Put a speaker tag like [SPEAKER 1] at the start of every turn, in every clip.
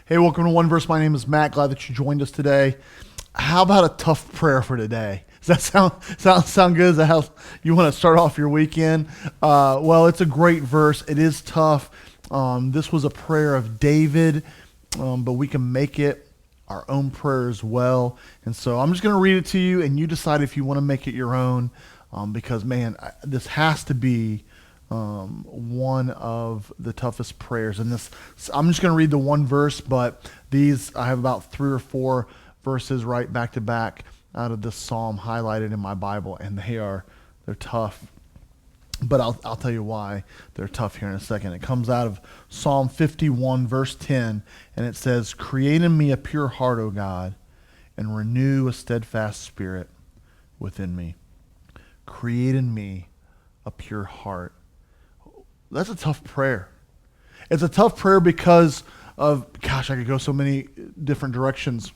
[SPEAKER 1] Hey, welcome to One Verse. My name is Matt. Glad that you joined us today. How about a tough prayer for today? Does that sound good? Is that how you want to start off your weekend? Well, it's a great verse. It is tough. This was a prayer of David, but we can make it our own prayer as well. And so I'm just going to read it to you, and you decide if you want to make it your own, because, man, this has to be one of the toughest prayers. And this, I'm just going to read the one verse, but these, I have about 3 or 4 verses right back to back out of this psalm highlighted in my Bible, and they're tough. But I'll tell you why they're tough here in a second. It comes out of Psalm 51, verse 10, and it says, "Create in me a pure heart, O God, and renew a steadfast spirit within me." Create in me a pure heart. That's a tough prayer. It's a tough prayer because of, I could go so many different directions.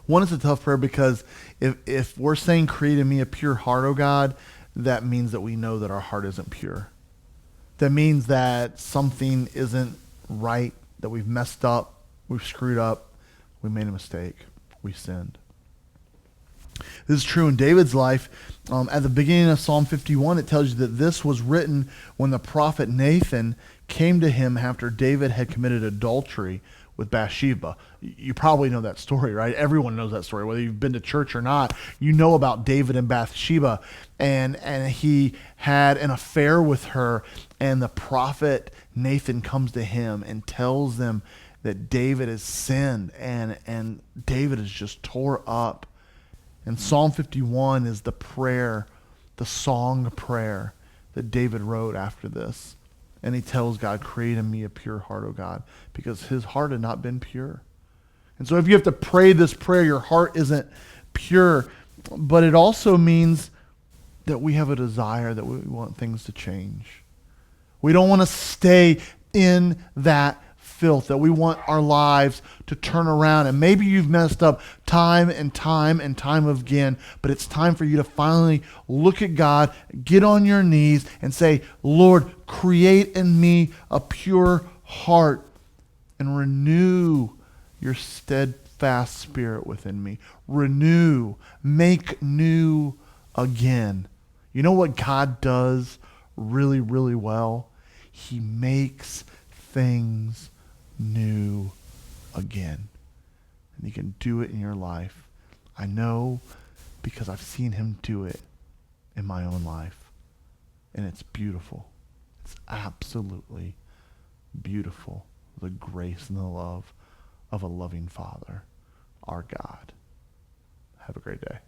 [SPEAKER 1] One, it's a tough prayer because if we're saying create in me a pure heart, oh God, that means that we know that our heart isn't pure. That means that something isn't right, that we've messed up, we've screwed up, we made a mistake, we sinned. This is true in David's life. At the beginning of Psalm 51, it tells you that this was written when the prophet Nathan came to him after David had committed adultery with Bathsheba. You probably know that story, right? Everyone knows that story. Whether you've been to church or not, you know about David and Bathsheba. And he had an affair with her, and the prophet Nathan comes to him and tells them that David has sinned, and David is just tore up. And Psalm 51 is the prayer, the song prayer that David wrote after this. And he tells God, create in me a pure heart, O God, because his heart had not been pure. And so if you have to pray this prayer, your heart isn't pure. But it also means that we have a desire that we want things to change. We don't want to stay in that filth, that we want our lives to turn around. And maybe you've messed up time and time and time again, but it's time for you to finally look at God, get on your knees and say, Lord, create in me a pure heart and renew your steadfast spirit within me. Renew, make new again. You know what God does really, really well? He makes things new again. And he can do it in your life. I know because I've seen him do it in my own life. And it's beautiful. It's absolutely beautiful. The grace and the love of a loving Father, our God. Have a great day.